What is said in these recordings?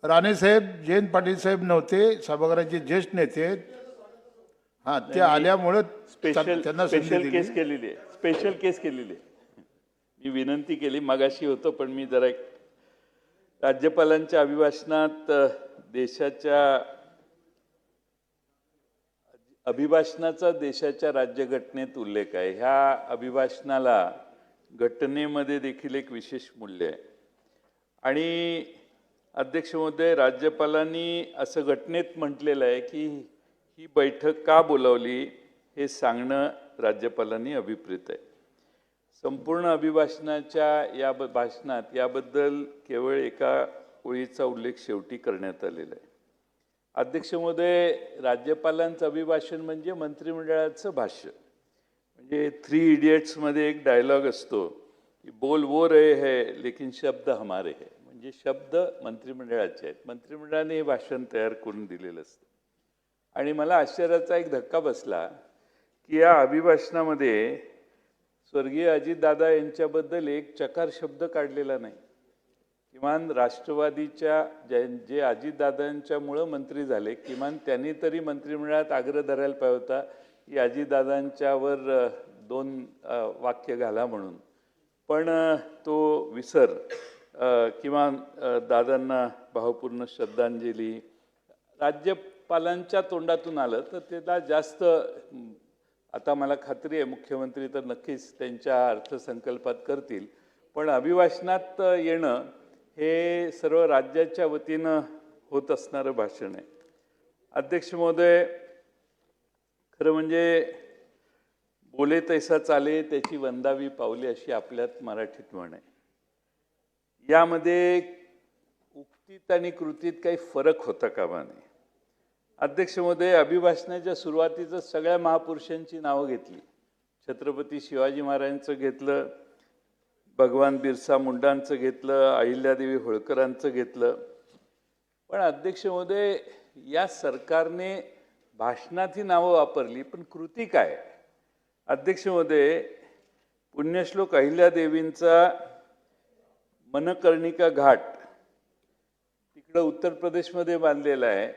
राणेसाहेब जयंत पाटील साहेब नव्हते, सभागृहाचे ज्येष्ठ नेते आहेत. हां, ते आल्यामुळं त्यांना संधी स्पेशल दिली. केस केलेली आहे, स्पेशल केस केलेली आहे. मी विनंती केली मगाशी होतो, पण मी जरा राज्यपालांच्या अभिभाषणात अभिभाषणाचा देशाच्या राज्यघटनेत उल्लेख आहे. ह्या अभिभाषणाला घटनेमध्ये देखील एक विशेष मूल्य आहे. आणि अध्यक्ष महोदय, राज्यपालांनी असं घटनेत म्हटलेलं आहे की ही बैठक का बोलावली हे सांगणं राज्यपालांनी अभिप्रेत आहे. संपूर्ण अभिभाषणाच्या या भाषणात याबद्दल केवळ एका ओळीचा उल्लेख शेवटी करण्यात आलेला आहे. अध्यक्ष महोदय, राज्यपालांचं अभिभाषण म्हणजे मंत्रिमंडळाचं भाष्य. म्हणजे 3 इडियट्समध्ये एक डायलॉग असतो की बोल वो रहे है लेकिन शब्द हमारे है. म्हणजे शब्द मंत्रिमंडळाचे आहेत, मंत्रिमंडळाने हे भाषण तयार करून दिलेलं असतं. आणि मला आश्चर्याचा एक धक्का बसला की या अभिभाषणामध्ये स्वर्गीय अजितदादा यांच्याबद्दल एक चकार शब्द काढलेला नाही. किमान राष्ट्रवादीच्या जे अजितदादांच्यामुळं मंत्री झाले, किमान त्यांनी तरी मंत्रिमंडळात आग्रह धरायला पाहिजे होता की अजितदादांच्यावर 2 वाक्य घाला म्हणून. पण तो विसर किमान दादांना भावपूर्ण श्रद्धांजली राज्यपालांच्या तोंडातून आलं तर त्याला जास्त, आता मला खात्री आहे मुख्यमंत्री तर नक्कीच त्यांच्या अर्थसंकल्पात करतील, पण अभिभाषणात येणं हे सर्व राज्याच्या वतीनं होत असणारं भाषण आहे. अध्यक्ष महोदय, खरं म्हणजे बोले तैसा चाले त्याची वंदावी पावले अशी आपल्यात मराठीत म्हण आहे. यामध्ये उक्तीत आणि कृतीत काही फरक होता कामा नये. अध्यक्ष महोदय, अभिभाषणाच्या सुरुवातीचं सगळ्या महापुरुषांची नावं घेतली. छत्रपती शिवाजी महाराजांचं घेतलं, भगवान बिरसा मुंडांचं घेतलं, अहिल्यादेवी होळकरांचं घेतलं. पण अध्यक्ष महोदय, या सरकारने भाषणात ही नावं वापरली, पण कृती काय? अध्यक्ष महोदय, पुण्यश्लोक अहिल्यादेवींचा मनकर्णिका घाट तिकडं उत्तर प्रदेशमध्ये बांधलेला आहे.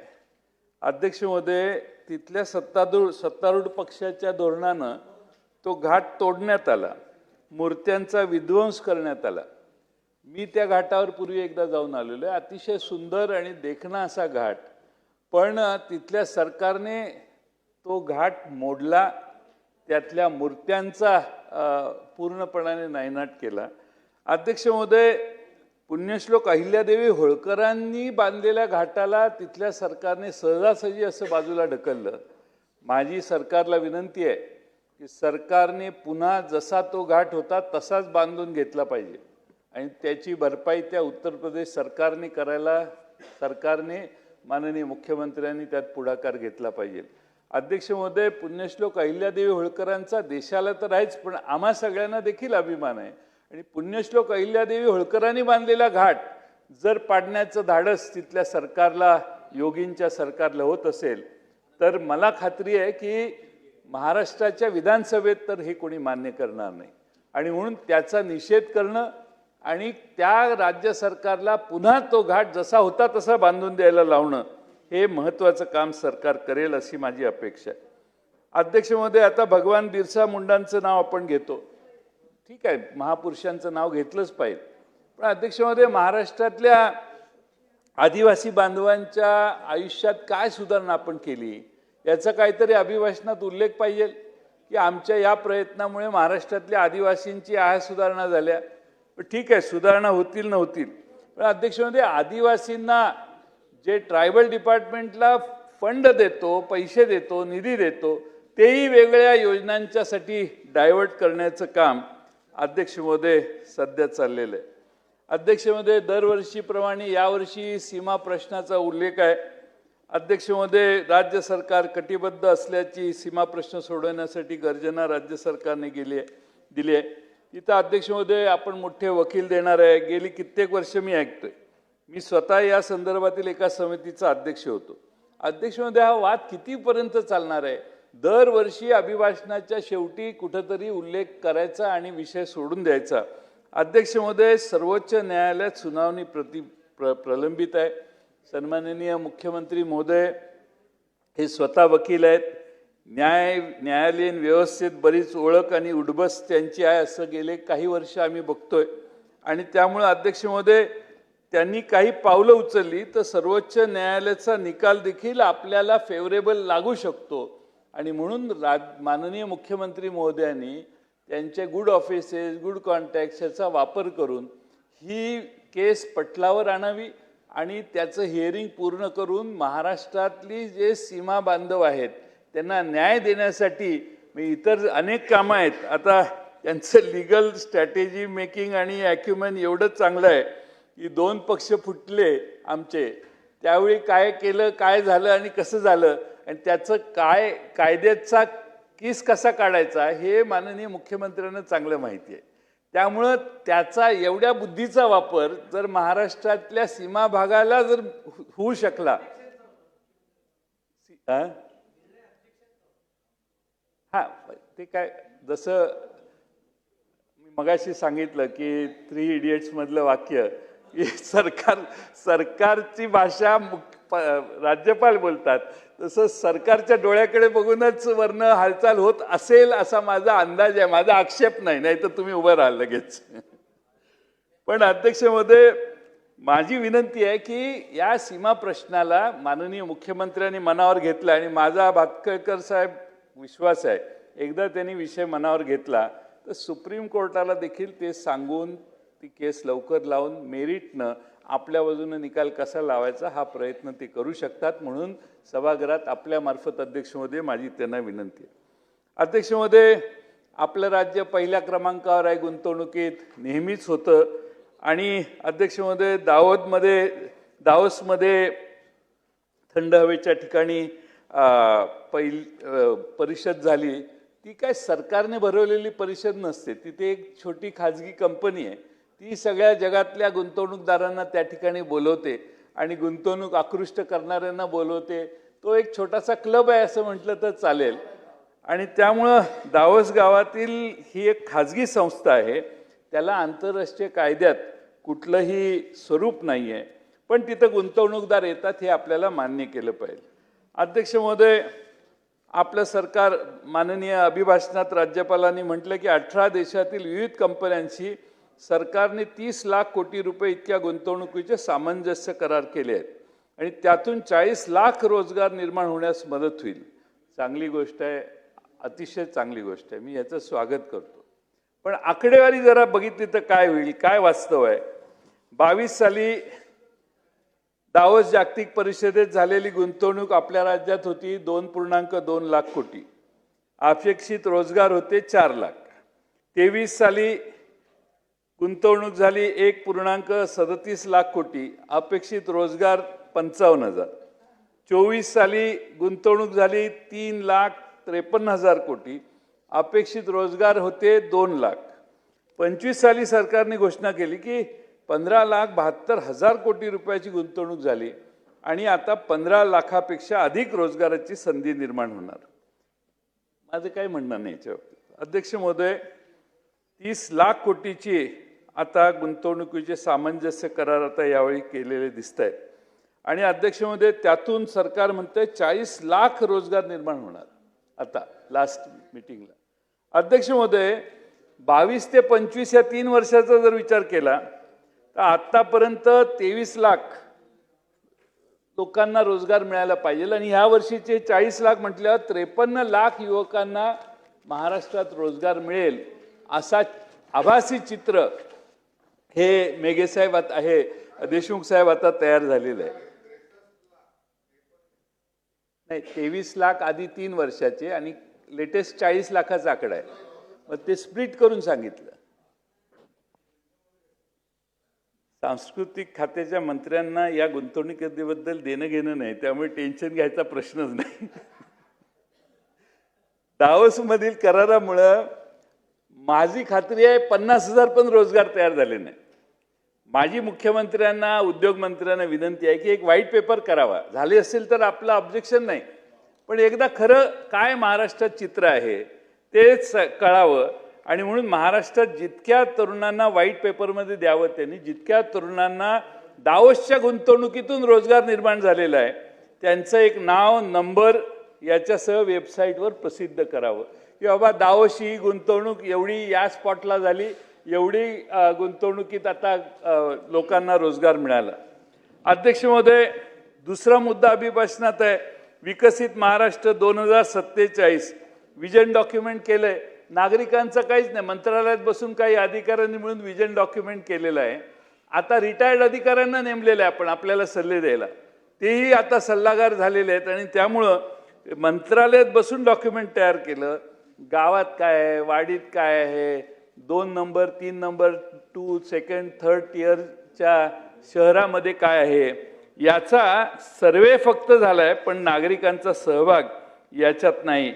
अध्यक्ष महोदय, तिथल्या सत्तारूढ पक्षाच्या धोरणानं तो घाट तोडण्यात आला, मूर्त्यांचा विध्वंस करण्यात आला. मी त्या घाटावर पूर्वी एकदा जाऊन आलेलो आहे. अतिशय सुंदर आणि देखणा असा घाट, पण तिथल्या सरकारने तो घाट मोडला, त्यातल्या मूर्त्यांचा पूर्णपणाने नायनाट केला. अध्यक्ष महोदय, पुण्यश्लोक अहिल्यादेवी होळकरांनी बांधलेल्या घाटाला तिथल्या सरकारने सहजासहजी असं बाजूला ढकललं. माझी सरकारला विनंती आहे की सरकारने पुन्हा जसा तो घाट होता तसाच बांधून घेतला पाहिजे आणि त्याची भरपाई त्या उत्तर प्रदेश सरकारने करायला सरकारने माननीय मुख्यमंत्र्यांनी त्यात पुढाकार घेतला पाहिजे. अध्यक्ष महोदय, पुण्यश्लोक अहिल्यादेवी होळकरांचा देशाला तर आहेच, पण आम्हा सगळ्यांना देखील अभिमान आहे. आणि पुण्यश्लोक अहिल्यादेवी होळकरांनी बांधलेला घाट जर पाडण्याचं धाडस तिथल्या सरकारला, योगींच्या सरकारला होत असेल, तर मला खात्री आहे की महाराष्ट्राच्या विधानसभेत तर हे कोणी मान्य करणार नाही. आणि म्हणून त्याचा निषेध करणं आणि त्या राज्य सरकारला पुन्हा तो घाट जसा होता तसा बांधून द्यायला लावणं हे महत्त्वाचं काम सरकार करेल अशी माझी अपेक्षा आहे. अध्यक्ष महोदय, आता भगवान बिरसा मुंडांचं नाव आपण घेतो, ठीक आहे, महापुरुषांचं नाव घेतलंच पाहिजे. पण अध्यक्ष महोदय, महाराष्ट्रातल्या आदिवासी बांधवांच्या आयुष्यात काय सुधारणा आपण केली याचा काहीतरी अभिभाषणात उल्लेख पाहिजे की आमच्या या प्रयत्नामुळे महाराष्ट्रातल्या आदिवासींची सुधारणा झाल्या. ठीक आहे, सुधारणा होतील नव्हतील, पण अध्यक्ष महोदय, आदिवासींना जे ट्रायबल डिपार्टमेंटला फंड देतो, पैसे देतो, निधी देतो, तेही वेगळ्या योजनांच्यासाठी डायव्हर्ट करण्याचं काम अध्यक्ष महोदय सध्या चाललेलं आहे. अध्यक्ष महोदय, दरवर्षीप्रमाणे यावर्षी सीमा प्रश्नाचा उल्लेख आहे. अध्यक्ष महोदय, राज्य सरकार कटिबद्ध असल्याची सीमा प्रश्न सोडवण्यासाठी गर्जना राज्य सरकारने दिली आहे. तिथं अध्यक्ष महोदय आपण मोठे वकील देणार आहे. गेली कित्येक वर्ष मी ऐकतोय. मी स्वतः या संदर्भातील एका समितीचा अध्यक्ष होतो. अध्यक्ष महोदय, हा वाद कितीपर्यंत चालणार आहे? दरवर्षी अभिभाषणाच्या शेवटी कुठंतरी उल्लेख करायचा आणि विषय सोडून द्यायचा. अध्यक्ष महोदय, सर्वोच्च न्यायालयात सुनावणी प्रलंबित आहे. सन्माननीय मुख्यमंत्री महोदय हे स्वतः वकील आहेत. न्यायालयीन व्यवस्थेत बरीच ओळख आणि उडबस त्यांची आहे असं गेले काही वर्ष आम्ही बघतोय. आणि त्यामुळे अध्यक्ष महोदय, त्यांनी काही पावलं उचलली तर सर्वोच्च न्यायालयाचा निकाल देखील आपल्याला फेवरेबल लागू शकतो. आणि म्हणून माननीय मुख्यमंत्री महोदयांनी त्यांचे गुड ऑफिसेस, गुड कॉन्टॅक्ट्स याचा वापर करून ही केस पटलावर आणावी आणि त्याचं हिअरिंग पूर्ण करून महाराष्ट्रातली जे सीमा बांधव आहेत त्यांना न्याय देण्यासाठी इतर अनेक कामं आहेत. आता त्यांचं लिगल स्ट्रॅटेजी मेकिंग आणि ॲक्युमेन एवढंच चांगलं आहे की दोन पक्ष फुटले आमचे, त्यावेळी काय केलं, काय झालं आणि कसं झालं आणि त्याचं काय कायद्याचा केस कसा काढायचा हे माननीय मुख्यमंत्र्यांना चांगलं माहिती आहे. त्यामुळं त्याचा एवढ्या बुद्धीचा वापर जर महाराष्ट्रातल्या सीमा भागाला जर होऊ शकला, हा ते काय, जसं मी मगाशी सांगितलं की 3 इडियट्स मधलं वाक्य की सरकारची भाषा राज्यपाल बोलतात, तसं सरकारच्या डोळ्याकडे बघूनच वरनं हालचाल होत असेल असा माझा अंदाज आहे. माझा आक्षेप नाही, नाही तर तुम्ही उभं राहाल लगेच. पण अध्यक्ष महोदय, माझी विनंती आहे की या सीमा प्रश्नाला माननीय मुख्यमंत्र्यांनी मनावर घेतला आणि माझा भातखळकर साहेब विश्वास आहे एकदा त्यांनी विषय मनावर घेतला तर सुप्रीम कोर्टाला देखील ते सांगून ती केस लवकर लावून मेरिटनं आपल्या बाजूने निकाल कसा लावायचा हा प्रयत्न ते करू शकतात. म्हणून सभागृहात आपल्यामार्फत अध्यक्ष महोदय माझी त्यांना विनंती आहे. अध्यक्ष महोदय, आपलं राज्य पहिल्या क्रमांकावर आहे गुंतवणुकीत, नेहमीच होतं. आणि अध्यक्ष महोदय, दावोसमध्ये थंड हवेच्या ठिकाणी परिषद झाली. ती काय सरकारने भरवलेली परिषद नसते, तिथे एक छोटी खाजगी कंपनी आहे, ती सगळ्या जगातल्या गुंतवणूकदारांना त्या ठिकाणी बोलवते आणि गुंतवणूक आकृष्ट करणाऱ्यांना बोलवते. तो एक छोटासा क्लब आहे असं म्हटलं तर चालेल. आणि त्यामुळं दावोस गावातील ही एक खाजगी संस्था आहे, त्याला आंतरराष्ट्रीय कायद्यात कुठलंही स्वरूप नाही आहे, पण तिथं गुंतवणूकदार येतात हे आपल्याला मान्य केलं पाहिजे. अध्यक्ष महोदय, आपलं सरकार माननीय अभिभाषणात राज्यपालांनी म्हटलं की 18 देशातील विविध कंपन्यांशी सरकारने 30 लाख कोटी रुपये इतक्या गुंतवणुकीचे सामंजस्य करार केले आहेत आणि त्यातून 40 लाख रोजगार निर्माण होण्यास मदत होईल. चांगली गोष्ट आहे, अतिशय चांगली गोष्ट आहे, मी याचं स्वागत करतो. पण आकडेवारी जरा बघितली तर काय होईल, काय वास्तव आहे. 22 साली दावोस जागतिक परिषदेत झालेली गुंतवणूक आपल्या राज्यात होती 2.2 लाख कोटी. अपेक्षित रोजगार होते 4 लाख. 23 साली गुंतवणूक झाली 1.37 लाख कोटी, अपेक्षित रोजगार 55,000. 24 साली गुंतवणूक झाली 3,53,000 कोटी, अपेक्षित रोजगार होते 2 लाख. 25 साली सरकारने घोषणा केली की 15,72,000 कोटी रुपयाची गुंतवणूक झाली आणि आता 15 लाखापेक्षा अधिक रोजगाराची संधी निर्माण होणार. माझं काही म्हणणं नाही याच्या बाबतीत. अध्यक्ष महोदय, 30 लाख कोटीची आता गुंतवणुकीचे सामंजस्य करार आता यावेळी केलेले दिसत आहेत. आणि अध्यक्ष महोदय, त्यातून सरकार म्हणतंय 40 लाख रोजगार निर्माण होणार आता लास्ट मीटिंगला. अध्यक्ष महोदय, 22 ते 25 या 3 वर्षाचा जर विचार केला तर आतापर्यंत 23 लाख लोकांना रोजगार मिळायला पाहिजे आणि ह्या वर्षीचे 40 लाख म्हटल्यावर 53 लाख युवकांना महाराष्ट्रात रोजगार मिळेल असा आभासी चित्र हे मेघेसाहेब आहे, देशमुख साहेब आता तयार झालेलं आहे. नाही, 23 लाख आधी 3 वर्षाचे आणि लेटेस्ट 40 लाखाचा आकडा आहे. मग ते स्प्लिट करून सांगितलं. सांस्कृतिक खात्याच्या मंत्र्यांना या गुंतवणुकीबद्दल देणं घेणं नाही, त्यामुळे टेन्शन घ्यायचा प्रश्नच नाही. दावोसमधील करारामुळं माझी खात्री आहे 50,000 पण रोजगार तयार झाले नाही. माझी मुख्यमंत्र्यांना, उद्योग मंत्र्यांना विनंती आहे की एक व्हाईट पेपर करावा. झाले असेल तर आपलं ऑब्जेक्शन नाही, पण एकदा खरं काय महाराष्ट्रात चित्र आहे ते कळावं आणि म्हणून महाराष्ट्रात जितक्या तरुणांना व्हाईट पेपरमध्ये द्यावं त्यांनी, जितक्या तरुणांना दावोसच्या गुंतवणुकीतून रोजगार निर्माण झालेला आहे त्यांचं एक नाव, नंबर याच्यासह वेबसाईटवर प्रसिद्ध करावं की बाबा दावोसची ही गुंतवणूक एवढी या स्पॉटला झाली, एवढी गुंतवणुकीत आता लोकांना रोजगार मिळाला. अध्यक्ष महोदय, दुसरा मुद्दा अभिभाषणात आहे, विकसित महाराष्ट्र 2047 विजन डॉक्युमेंट केलंय. नागरिकांचं काहीच नाही, मंत्रालयात बसून काही अधिकाऱ्यांनी मिळून विजन डॉक्युमेंट केलेलं आहे. आता रिटायर्ड अधिकाऱ्यांना नेमलेलं आहे आपण आपल्याला सल्ले द्यायला, तेही आता सल्लागार झालेले आहेत आणि त्यामुळं मंत्रालयात बसून डॉक्युमेंट तयार केलं. गावात काय आहे, वाडीत काय आहे, 2 नंबर 3 नंबर 2 सेकंड 3rd टिअरच्या शहरामध्ये काय आहे याचा सर्वे फक्त झालाय, पण नागरिकांचा सहभाग याच्यात नाही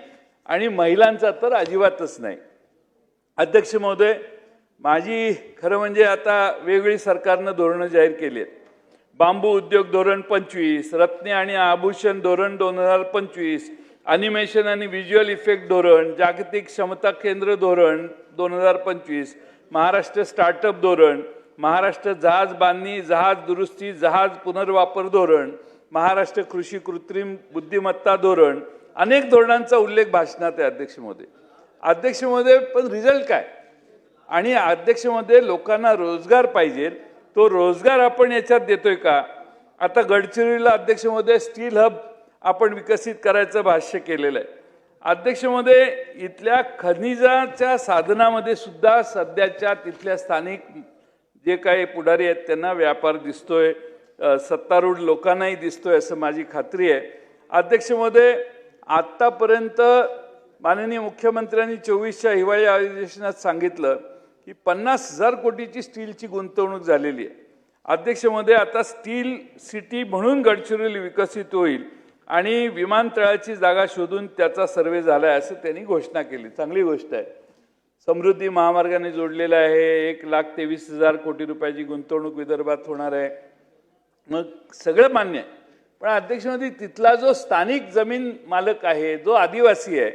आणि महिलांचा तर अजिबातच नाही. अध्यक्ष महोदय, माझी खरं म्हणजे आता वेगळी सरकारनं धोरणं जाहीर केली आहेत. बांबू उद्योग धोरण 25, रत्ने आणि आभूषण धोरण 2025, अॅनिमेशन आणि व्हिज्युअल इफेक्ट धोरण, जागतिक क्षमता केंद्र धोरण 2025, महाराष्ट्र स्टार्टअप धोरण, महाराष्ट्र जहाज बांधणी, जहाज दुरुस्ती, जहाज पुनर्वापर धोरण, महाराष्ट्र कृषी कृत्रिम बुद्धिमत्ता धोरण, अनेक धोरणांचा उल्लेख भाषणात आहे. अध्यक्ष महोदय, अध्यक्ष महोदय, पण रिझल्ट काय? आणि अध्यक्ष महोदय, लोकांना रोजगार पाहिजे, तो रोजगार आपण याच्यात देतोय का? आता गडचिरोलीला अध्यक्ष महोदय स्टील हब आपण विकसित करायचं भाष्य केलेलं आहे. अध्यक्ष महोदय, इथल्या खनिजाच्या साधनामध्ये सुद्धा सध्याच्या तिथल्या स्थानिक जे काही पुढारी आहेत त्यांना व्यापार दिसतोय, सत्तारूढ लोकांनाही दिसतोय असं माझी खात्री आहे. अध्यक्ष महोदय, आत्तापर्यंत माननीय मुख्यमंत्र्यांनी 24च्या हिवाळी अधिवेशनात सांगितलं की 50,000 कोटीची स्टीलची गुंतवणूक झालेली आहे. अध्यक्ष महोदय, आता स्टील सिटी म्हणून गडचिरोली विकसित होईल आणि विमानतळाची जागा शोधून त्याचा सर्वे झाला आहे असं त्यांनी घोषणा केली. चांगली गोष्ट आहे. समृद्धी महामार्गाने जोडलेला आहे, 1,23,000 कोटी रुपयाची गुंतवणूक विदर्भात होणार आहे. मग सगळं मान्य आहे, पण अध्यक्ष महोदय, तिथला जो स्थानिक जमीन मालक आहे, जो आदिवासी आहे,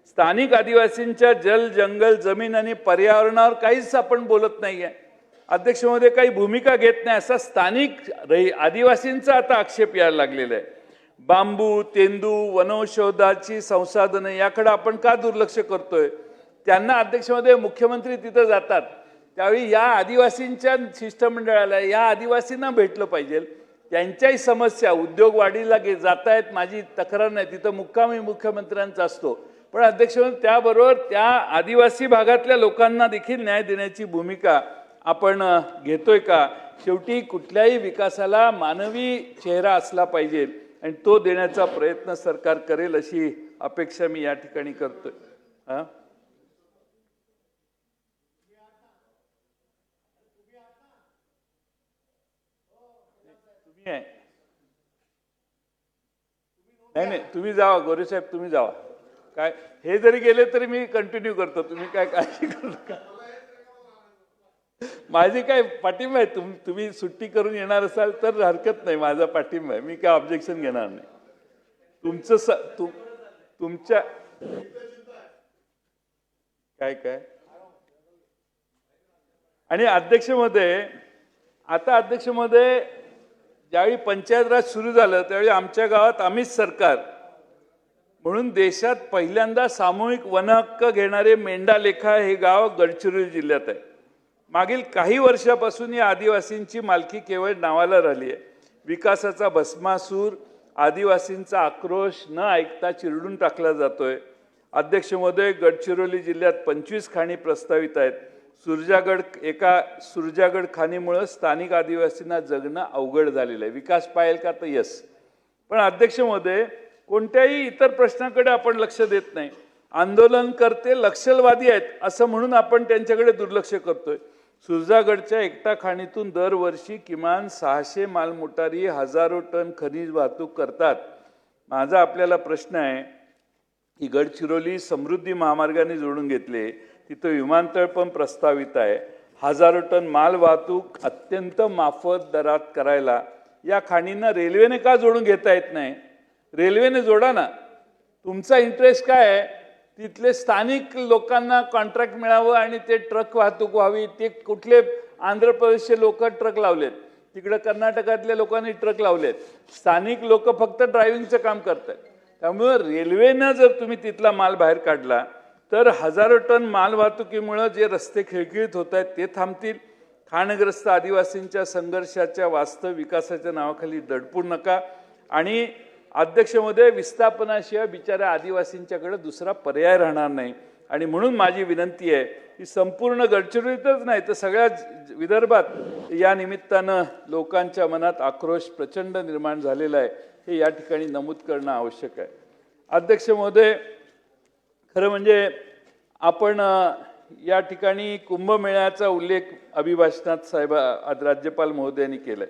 स्थानिक आदिवासींच्या जल, जंगल, जमीन आणि पर्यावरणावर काहीच आपण बोलत नाही आहे. अध्यक्ष महोदय, काही भूमिका घेत नाही असा स्थानिक आदिवासींचा आता आक्षेप यायला लागलेला आहे. बांबू, तेंदू, वनौषधाची संसाधनं याकडे आपण का दुर्लक्ष करतोय? त्यांना अध्यक्ष महोदय, मुख्यमंत्री तिथं जातात त्यावेळी या आदिवासींच्या शिष्टमंडळाला, या आदिवासींना भेटलं पाहिजे. त्यांच्याही समस्या, उद्योग वाढीला जात आहेत, माझी तक्रार नाही, तिथं मुक्कामी मुख्यमंत्र्यांचा असतो, पण अध्यक्ष महोदय, त्याबरोबर त्या आदिवासी भागातल्या लोकांना देखील न्याय देण्याची भूमिका आपण घेतोय का? शेवटी कुठल्याही विकासाला मानवी चेहरा असला पाहिजे आणि तो देण्याचा प्रयत्न सरकार करेल अशी अपेक्षा मी या ठिकाणी करतोय. नाही, तुम्ही जावा गोरेसाहेब, तुम्ही जावा. काय हे जरी गेले तरी मी कंटिन्यू करतो, तुम्ही काय काळजी करू नका. माझी काय पाठिंबा आहे, तुम्ही सुट्टी करून येणार असाल तर हरकत नाही, माझा पाठिंबा आहे, मी काय ऑब्जेक्शन घेणार नाही. तुमच्या काय आणि अध्यक्ष महोदय, आता अध्यक्ष महोदय, ज्यावेळी पंचायत राज सुरू झालं त्यावेळी आमच्या गावात अमित सरकार म्हणून देशात पहिल्यांदा सामूहिक वनहक्क घेणारे मेंढालेखा हे गाव गडचिरोली जिल्ह्यात आहे. मागील काही वर्षापासून या आदिवासींची मालकी केवळ नावाला राहिली आहे. विकासाचा भस्मासूर, आदिवासींचा आक्रोश न ऐकता चिरडून टाकला जातोय. अध्यक्ष महोदय, गडचिरोली जिल्ह्यात 25 खाणी प्रस्तावित आहेत. सुरजागड खाणीमुळे स्थानिक आदिवासींना जगणं अवघड झालेलं आहे. विकास पाहिजे का तर यस, पण अध्यक्ष महोदय, कोणत्याही इतर प्रश्नाकडे आपण लक्ष देत नाही. आंदोलनकर्ते नक्षलवादी आहेत असं म्हणून आपण त्यांच्याकडे दुर्लक्ष करतोय. सुरजागडच्या एकटा खाणीतून दरवर्षी किमान 600 मालमोटारी हजारो टन खनिज वाहतूक करतात. माझा आपल्याला प्रश्न आहे की गडचिरोली समृद्धी महामार्गाने जोडून घेतले, तिथं विमानतळ पण प्रस्तावित आहे, हजारो टन माल वाहतूक अत्यंत माफक दरात करायला या खाणींना रेल्वेने का जोडून घेता येत नाही? रेल्वेने जोडा ना. तुमचा इंटरेस्ट काय आहे? तिथले स्थानिक लोकांना कॉन्ट्रॅक्ट मिळावं आणि ते ट्रक वाहतूक व्हावी. ते कुठले आंध्र प्रदेशचे लोक ट्रक लावलेत, तिकडे कर्नाटकातल्या लोकांनी ट्रक लावलेत, स्थानिक लोक फक्त ड्रायव्हिंगचं काम करतात. त्यामुळे रेल्वेनं जर तुम्ही तिथला माल बाहेर काढला तर हजारो टन माल वाहतुकीमुळे जे रस्ते खिळखिळीत होत आहेत ते थांबतील. खाणग्रस्त आदिवासींच्या संघर्षाच्या वास्तव विकासाच्या नावाखाली दडपू नका. आणि अध्यक्ष महोदय, विस्थापनाशिवाय बिचाऱ्या आदिवासींच्याकडे दुसरा पर्याय राहणार नाही. आणि म्हणून माझी विनंती आहे की संपूर्ण गडचिरोलीतच नाही तर सगळ्या विदर्भात या निमित्तानं लोकांच्या मनात आक्रोश प्रचंड निर्माण झालेला आहे, हे या ठिकाणी नमूद करणं आवश्यक आहे. अध्यक्ष महोदय, खरं म्हणजे आपण या ठिकाणी कुंभमेळ्याचा उल्लेख अभिभाषणात साहेब राज्यपाल महोदयांनी केलाय.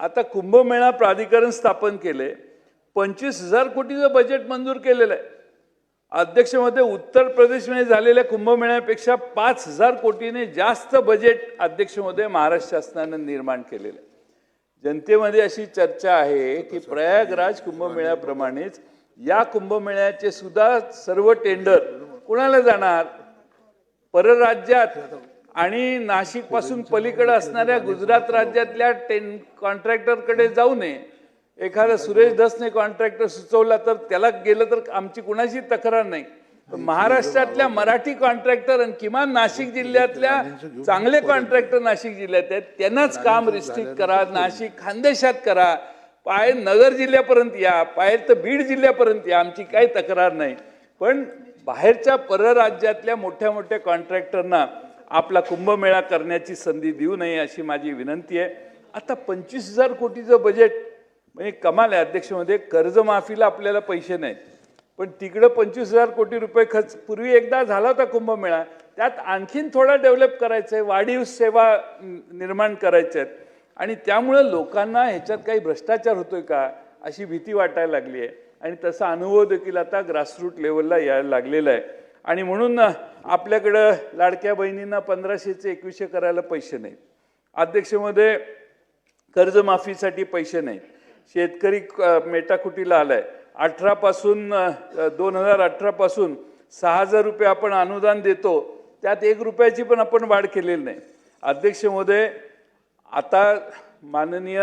आता कुंभमेळा प्राधिकरण स्थापन केले, 25,000 कोटीचं बजेट मंजूर केलेलं आहे. अध्यक्ष महोदय, उत्तर प्रदेशमध्ये झालेल्या कुंभमेळ्यापेक्षा 5,000 कोटीने जास्त बजेट अध्यक्ष महोदय महाराष्ट्र शासनानं निर्माण केलेलं आहे. जनतेमध्ये अशी चर्चा आहे की प्रयागराज कुंभमेळ्याप्रमाणेच या कुंभमेळ्याचे सुद्धा सर्व टेंडर कुणाला जाणार? परराज्यात आणि नाशिक पासून पलीकडे असणाऱ्या गुजरात राज्यातल्या कॉन्ट्रॅक्टरकडे जाऊ नये. एखादा सुरेश धसने कॉन्ट्रॅक्टर सुचवला तर त्याला गेलं तर आमची कुणाची तक्रार नाही. महाराष्ट्रातल्या मराठी कॉन्ट्रॅक्टर आणि किमान नाशिक जिल्ह्यातल्या चांगले कॉन्ट्रॅक्टर नाशिक जिल्ह्यात आहेत, त्यांनाच काम रिस्ट्रिक्ट करा. नाशिक खानदेशात करा, पाय नगर जिल्ह्यापर्यंत या, पाय तर बीड जिल्ह्यापर्यंत या, आमची काही तक्रार नाही. पण बाहेरच्या परराज्यातल्या मोठ्या मोठ्या कॉन्ट्रॅक्टरना आपला कुंभमेळा करण्याची संधी देऊ नये अशी माझी विनंती आहे. आता 25,000 कोटीचं बजेट म्हणजे कमाल आहे अध्यक्ष महोदय. कर्जमाफीला आपल्याला पैसे नाहीत, पण तिकडं 25,000 कोटी रुपये खर्च. पूर्वी एकदा झाला होता कुंभमेळा, त्यात आणखीन थोडा डेव्हलप करायचं आहे, वाढीव सेवा निर्माण करायच्या आहेत. आणि त्यामुळं लोकांना ह्याच्यात काही भ्रष्टाचार होतोय का अशी भीती वाटायला लागली आहे. आणि तसा अनुभव देखील आता ग्रासरूट लेवलला यायला लागलेला आहे. आणि म्हणून आपल्याकडं लाडक्या बहिणींना 1500चे 2100 करायला पैसे नाहीत. अध्यक्ष महोदय, कर्जमाफीसाठी पैसे नाहीत. शेतकरी मेटाकुटीला आलाय. 2018 पासून 6,000 रुपये आपण अनुदान देतो, त्यात 1 रुपयाची पण आपण वाढ केलेली नाही. अध्यक्ष महोदय, आता माननीय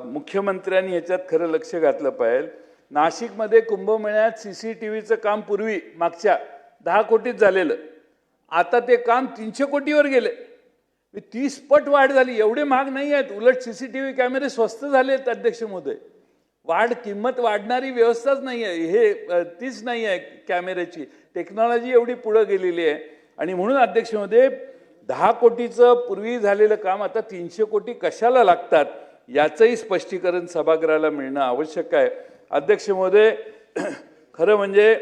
मुख्यमंत्र्यांनी ह्याच्यात खरं लक्ष घातलं पाहिजे. नाशिकमध्ये कुंभमेळ्यात CCTVचं काम पूर्वी मागच्या 10 कोटीत झालेलं, आता ते काम 300 कोटीवर गेले. 30 पट वाढ झाली. एवढे महाग नाही आहेत, उलट CCTV कॅमेरे स्वस्त झाले आहेत अध्यक्ष महोदय. किंमत वाढणारी व्यवस्थाच नाही आहे, हे तीच नाही आहे कॅमेऱ्याची. टेक्नॉलॉजी एवढी पुढे गेलेली आहे. आणि म्हणून अध्यक्ष महोदय, 10 कोटीचं पूर्वी झालेलं काम आता 300 कोटी कशाला लागतात याचंही स्पष्टीकरण सभागृहाला मिळणं आवश्यक आहे. अध्यक्ष महोदय, खरं म्हणजे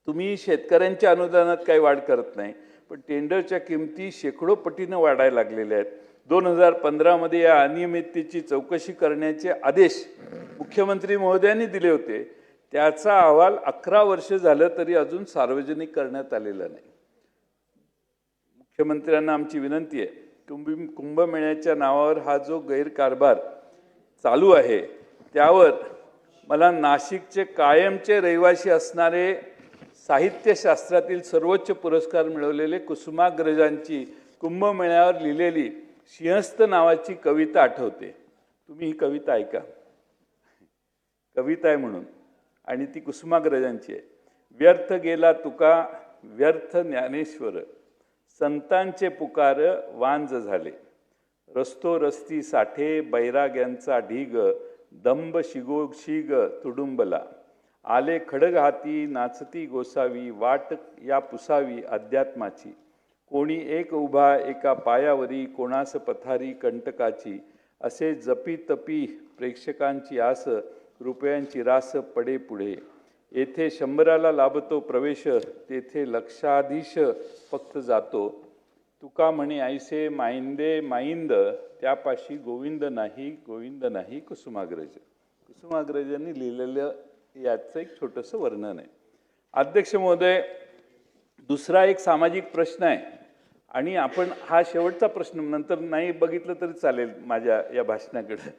तुम्ही शेतकऱ्यांच्या अनुदानात काही वाढ करत नाही, पण टेंडरच्या किमती शेकडो पटीनं वाढायला लागलेल्या आहेत. 2015 या अनियमिततेची चौकशी करण्याचे आदेश मुख्यमंत्री महोदयांनी दिले होते. त्याचा अहवाल 11 वर्ष झालं तरी अजून सार्वजनिक करण्यात आलेला नाही. मुख्यमंत्र्यांना आमची विनंती आहे, कुंभमेळ्याच्या नावावर हा जो गैरकारभार चालू आहे त्यावर मला नाशिकचे कायमचे रहिवासी असणारे साहित्यशास्त्रातील सर्वोच्च पुरस्कार मिळवलेले कुसुमाग्रजांची कुंभमेळ्यावर लिहिलेली सिंहस्थ नावाची कविता आठवते. तुम्ही ही कविता ऐका. कविता आहे म्हणून, आणि ती कुसुमाग्रजांची आहे. व्यर्थ गेला तुका व्यर्थ ज्ञानेश्वर, संतांचे पुकार वांज झाले. रस्तो रस्ती साठे बैराग्यांचा ढीग, दंभ शिगोशीग तुडुंबला. आले खडग हाती नाचती गोसावी, वाट या पुसावी अध्यात्माची. कोणी एक उभा एका पायावरी, कोणास पथारी कंटकाची. असे जपी तपी प्रेक्षकांची आस, रुपयांची रास पडे पुढे. येथे 100ला लाभतो प्रवेश, तेथे लक्षाधीश फक्त जातो. तुका म्हणे ऐसे माइंदे माइंद, त्यापाशी गोविंद नाही कुसुमाग्रज. कुसुमाग्रजांनी लिहिलेलं याचं एक छोटंसं वर्णन आहे. अध्यक्ष महोदय, दुसरा एक सामाजिक प्रश्न आहे, आणि आपण हा शेवटचा प्रश्न नंतर नाही बघितलं तरी चालेल माझ्या या भाषणाकडे.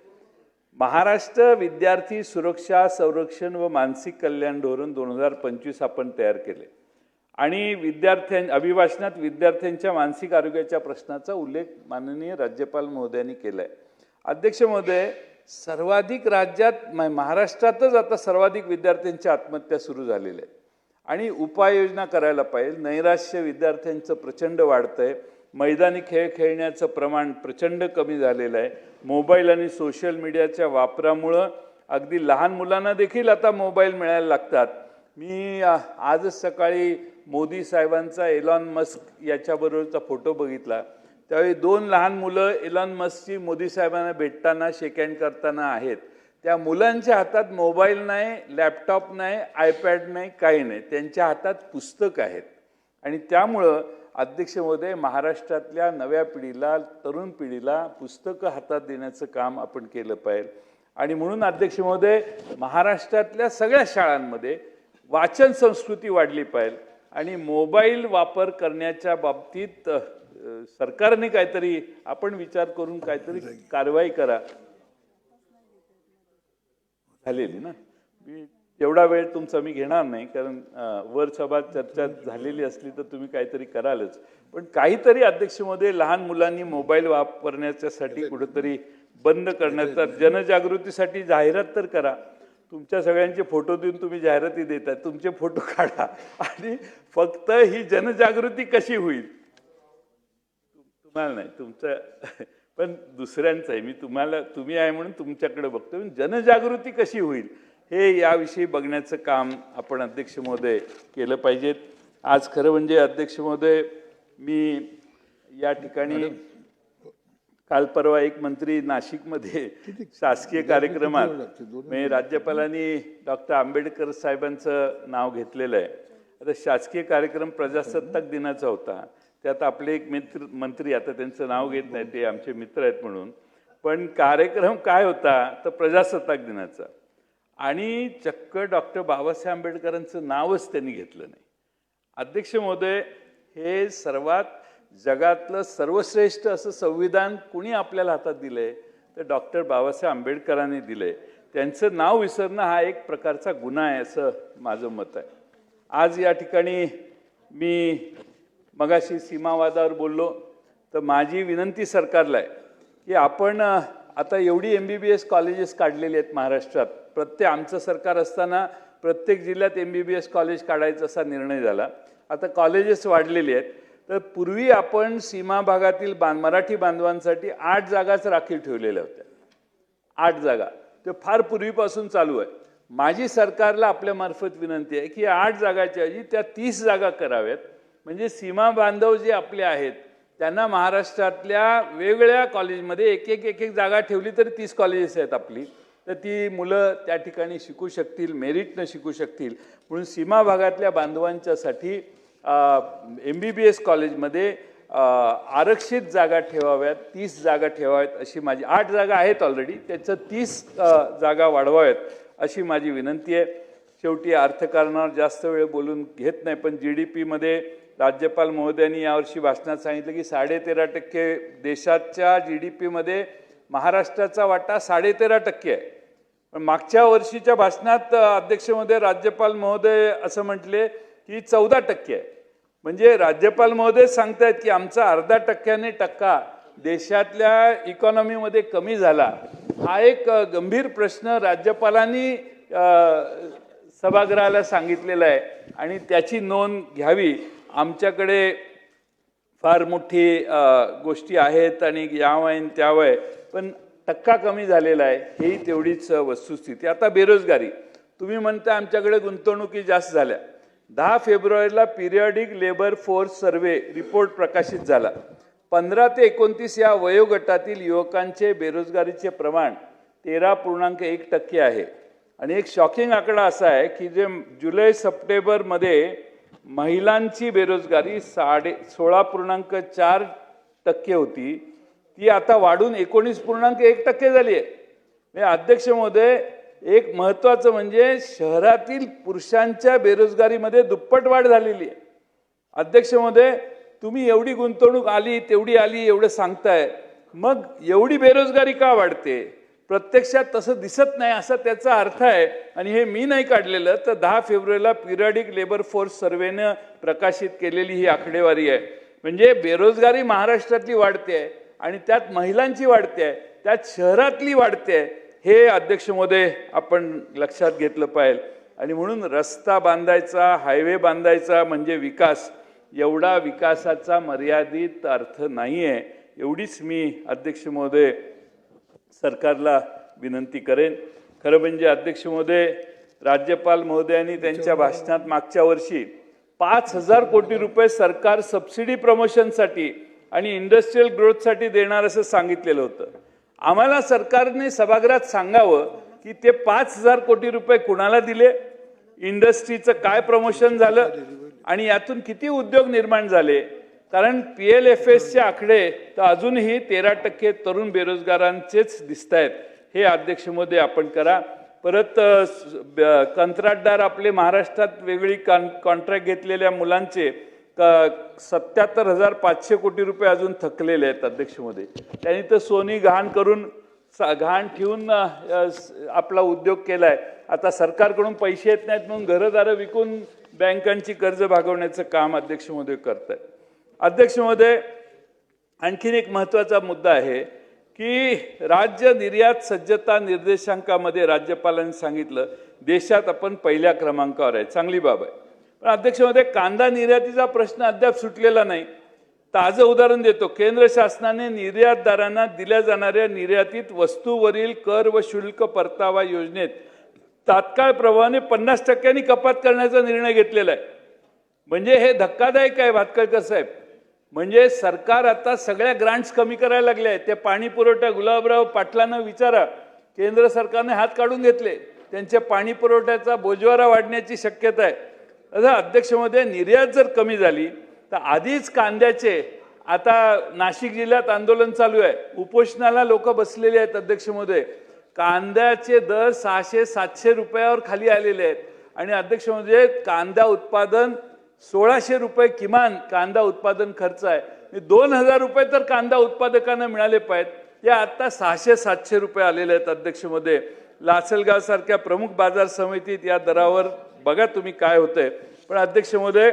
महाराष्ट्र विद्यार्थी सुरक्षा संरक्षण व मानसिक कल्याण धोरण 2025 आपण तयार केले आणि अभिभाषणात विद्यार्थ्यांच्या मानसिक आरोग्याच्या प्रश्नाचा उल्लेख माननीय राज्यपाल महोदयांनी केलाय. अध्यक्ष महोदय, सर्वाधिक राज्यात महाराष्ट्रातच आता सर्वाधिक विद्यार्थ्यांच्या आत्महत्या सुरू झालेल्या आहेत आणि उपाययोजना करायला पाहिजे. नैराश्य विद्यार्थ्यांचं प्रचंड वाढतंय. मैदानी खेळ खेळण्याचं प्रमाण प्रचंड कमी झालेलं आहे. मोबाईल आणि सोशल मीडियाच्या वापरामुळं अगदी लहान मुलांना देखील आता मोबाईल मिळायला लागतात. मी आजच सकाळी मोदी साहेबांचा एलॉन मस्क याच्याबरोबरचा फोटो बघितला. त्यावेळी 2 लहान मुलं एलॉन मस्कची मोदी साहेबांना भेटताना शेक हँड करताना आहेत. त्या मुलांच्या हातात मोबाईल नाही, लॅपटॉप नाही, आयपॅड नाही, काही नाही. त्यांच्या हातात पुस्तक आहेत आणि त्यामुळं अध्यक्ष महोदय, महाराष्ट्रातल्या नव्या पिढीला, तरुण पिढीला पुस्तकं हातात देण्याचं काम आपण केलं पाहिजे. आणि म्हणून अध्यक्ष महोदय, महाराष्ट्रातल्या सगळ्या शाळांमध्ये वाचन संस्कृती वाढली पाहिजे आणि मोबाईल वापर करण्याच्या बाबतीत सरकारने काहीतरी आपण विचार करून काहीतरी कारवाई करा. झालेली ना, एवढा वेळ तुमचा मी घेणार नाही, कारण वर सभा चर्चा झालेली असली तर तुम्ही काहीतरी करालच. पण काहीतरी अध्यक्ष महोदय, लहान मुलांनी मोबाईल वापरण्याच्यासाठी कुठेतरी बंद करण्याचा, जनजागृतीसाठी जाहिरात तर करा. तुमच्या सगळ्यांचे फोटो देऊन तुम्ही जाहिराती देताय, तुमचे फोटो काढा आणि फक्त ही जनजागृती कशी होईल, तुम्हाला नाही, तुमचं पण दुसऱ्यांचं आहे. मी तुम्ही आहे म्हणून तुमच्याकडे बघतो. जनजागृती कशी होईल हे याविषयी बघण्याचं काम आपण अध्यक्ष महोदय केलं पाहिजेत. आज खरं म्हणजे अध्यक्ष महोदय, मी या ठिकाणी काल परवा एक मंत्री नाशिकमध्ये शासकीय कार्यक्रमात म्हणजे राज्यपालांनी डॉक्टर आंबेडकर साहेबांचं नाव घेतलेलं आहे. आता शासकीय कार्यक्रम प्रजासत्ताक दिनाचा होता. त्यात आपले एक मंत्री, आता त्यांचं नाव घेत नाही, ते आमचे मित्र आहेत म्हणून, पण कार्यक्रम काय होता तर प्रजासत्ताक दिनाचा, आणि चक्क डॉक्टर बाबासाहेब आंबेडकरांचं नावच त्यांनी घेतलं नाही. अध्यक्ष महोदय, हे सर्वात जगातलं सर्वश्रेष्ठ असं संविधान कुणी आपल्याला हातात दिलंय तर डॉक्टर बाबासाहेब आंबेडकरांनी दिलंय. त्यांचं नाव विसरणं हा एक प्रकारचा गुन्हा आहे असं माझं मत आहे. आज या ठिकाणी मी मगाशी सीमावादावर बोललो तर माझी विनंती सरकारला आहे की आपण आता एवढी MBBS कॉलेजेस काढलेली आहेत महाराष्ट्रात. आमचं सरकार असताना प्रत्येक जिल्ह्यात MBBS कॉलेज काढायचा असा निर्णय झाला. आता कॉलेजेस वाढलेली आहेत. तर पूर्वी आपण सीमा भागातील मराठी बांधवांसाठी 8 जागाच राखीव ठेवलेल्या होत्या. 8 जागा ते फार पूर्वीपासून चालू आहे. माझी सरकारला आपल्यामार्फत विनंती आहे की 8 जागाच्या ऐवजी त्या 30 जागा कराव्यात. म्हणजे सीमा बांधव जे आपले आहेत त्यांना महाराष्ट्रातल्या वेगवेगळ्या कॉलेजमध्ये एक जागा ठेवली तरी 30 कॉलेजेस आहेत आपली, तर ती मुलं त्या ठिकाणी शिकू शकतील, मेरिटनं शिकू शकतील. म्हणून सीमा भागातल्या बांधवांच्यासाठी MBBS कॉलेजमध्ये आरक्षित जागा ठेवाव्यात, 30 जागा ठेवाव्यात अशी माझी. 8 जागा आहेत ऑलरेडी, त्याचं 30 जागा वाढवाव्यात अशी माझी विनंती आहे. शेवटी अर्थकारणावर जास्त वेळ बोलून घेत नाही, पण GDPमध्ये राज्यपाल महोदयांनी यावर्षी भाषणात सांगितलं की 13.5% देशाच्या GDPमध्ये महाराष्ट्राचा वाटा 13.5% आहे. पण मागच्या वर्षीच्या भाषणात अध्यक्ष महोदय, राज्यपाल महोदय असं म्हटले की 14% आहे. म्हणजे राज्यपाल महोदय सांगतायत की आमचा 0.5% देशातल्या इकॉनॉमीमध्ये कमी झाला. हा एक गंभीर प्रश्न राज्यपालांनी सभागृहाला सांगितलेला आहे आणि त्याची नोंद घ्यावी. आमच्याकडे फार मोठी गोष्टी आहेत आणि यावय त्यावय, पण टक्का कमी झालेला आहे, हेही तेवढीच वस्तुस्थिती. आता बेरोजगारी, तुम्ही म्हणता आमच्याकडे गुंतवणुकी जास्त झाल्या. 10 फेब्रुवारीला periodic labour force survey report प्रकाशित झाला. 15 ते 29 या वयोगटातील युवकांचे बेरोजगारीचे प्रमाण 13.1% आहे. आणि एक शॉकिंग आकडा असा आहे की जे जुलै सप्टेंबरमध्ये महिलांची बेरोजगारी 16.4% होती, ती आता वाढून 19.1% झाली आहे. अध्यक्ष महोदय, एक महत्त्वाचं म्हणजे शहरातील पुरुषांच्या बेरोजगारीमध्ये दुप्पट वाढ झालेली आहे. अध्यक्ष महोदय, तुम्ही एवढी गुंतवणूक आली तेवढी आली एवढं सांगताय, मग एवढी बेरोजगारी का वाढते? प्रत्यक्षात तसं दिसत नाही असा त्याचा अर्थ आहे. आणि हे मी नाही काढलेलं, तर 10 फेब्रुवारीला पिरियडिक लेबर फोर्स सर्व्हेनं प्रकाशित केलेली ही आकडेवारी आहे. म्हणजे बेरोजगारी महाराष्ट्रातली वाढते आहे आणि त्यात महिलांची वाढते आहे, त्यात शहरातली वाढते आहे. हे अध्यक्ष महोदय आपण लक्षात घेतलं पाहिजे. आणि म्हणून रस्ता बांधायचा, हायवे बांधायचा म्हणजे विकास, एवढा विकासाचा मर्यादित अर्थ नाही आहे. एवढीच मी अध्यक्ष महोदय सरकारला विनंती करेन. खरं म्हणजे अध्यक्ष महोदय, राज्यपाल महोदयांनी त्यांच्या भाषणात मागच्या वर्षी 5,000 कोटी रुपये सरकार सबसिडी प्रमोशनसाठी आणि इंडस्ट्रियल ग्रोथसाठी देणार असं सांगितलेलं होतं. आम्हाला सरकारने सभागृहात सांगावं की ते 5,000 कोटी रुपये कुणाला दिले, इंडस्ट्रीचं काय प्रमोशन झालं आणि यातून किती उद्योग निर्माण झाले. कारण PLFSचे आकडे तर अजूनही 13% तरुण बेरोजगारांचेच दिसत आहेत. हे अध्यक्ष महोदय आपण करा. परत कंत्राटदार आपले महाराष्ट्रात वेगळी कॉन्ट्रॅक्ट घेतलेल्या मुलांचे 77,500 कोटी रुपये अजून थकलेले आहेत अध्यक्ष महोदय. त्यांनी तर सोनी घाण करून घाण ठेवून आपला उद्योग केलाय. आता सरकारकडून पैसे येत नाहीत म्हणून घरदारं विकून बँकांची कर्ज भागवण्याचं काम अध्यक्ष महोदय करत आहेत. अध्यक्ष महोदय, आणखीन एक महत्त्वाचा मुद्दा आहे की राज्य निर्यात सज्जता निर्देशांकामध्ये राज्यपालांनी सांगितलं देशात आपण पहिल्या क्रमांकावर आहे, चांगली बाब आहे. पण अध्यक्ष महोदय, कांदा निर्यातीचा प्रश्न अद्याप सुटलेला नाही. ताजं उदाहरण देतो. केंद्र शासनाने निर्यातदारांना दिल्या जाणाऱ्या निर्यातीत वस्तूवरील कर व शुल्क परतावा योजनेत तात्काळ प्रभावाने 50% कपात करण्याचा निर्णय घेतलेला आहे. म्हणजे हे धक्कादायक आहे भातखळकर साहेब. म्हणजे सरकार आता सगळ्या ग्रांट्स कमी करायला लागले आहेत. ते पाणी पुरवठा गुलाबराव पाटलांना विचारा, केंद्र सरकारने हात काढून घेतले. त्यांच्या पाणी पुरवठ्याचा बोजवारा वाढण्याची शक्यता आहे. आता अध्यक्ष महोदय, निर्यात जर कमी झाली तर आधीच कांद्याचे, आता नाशिक जिल्ह्यात आंदोलन चालू आहे, उपोषणाला लोक बसलेले आहेत अध्यक्ष महोदय. कांद्याचे दर 600-700 रुपयावर खाली आलेले आहेत. आणि अध्यक्ष महोदय, कांदा उत्पादन 1,600 रुपये किमान कांदा उत्पादन खर्च आहे. 2,000 रुपये तर कांदा उत्पादकांना मिळाले पाहिजेत. या आता 600-700 रुपये आलेले आहेत अध्यक्ष महोदय. लासलगाव सारख्या प्रमुख बाजार समितीत या दरावर बघा तुम्ही काय होतंय. पण अध्यक्ष महोदय,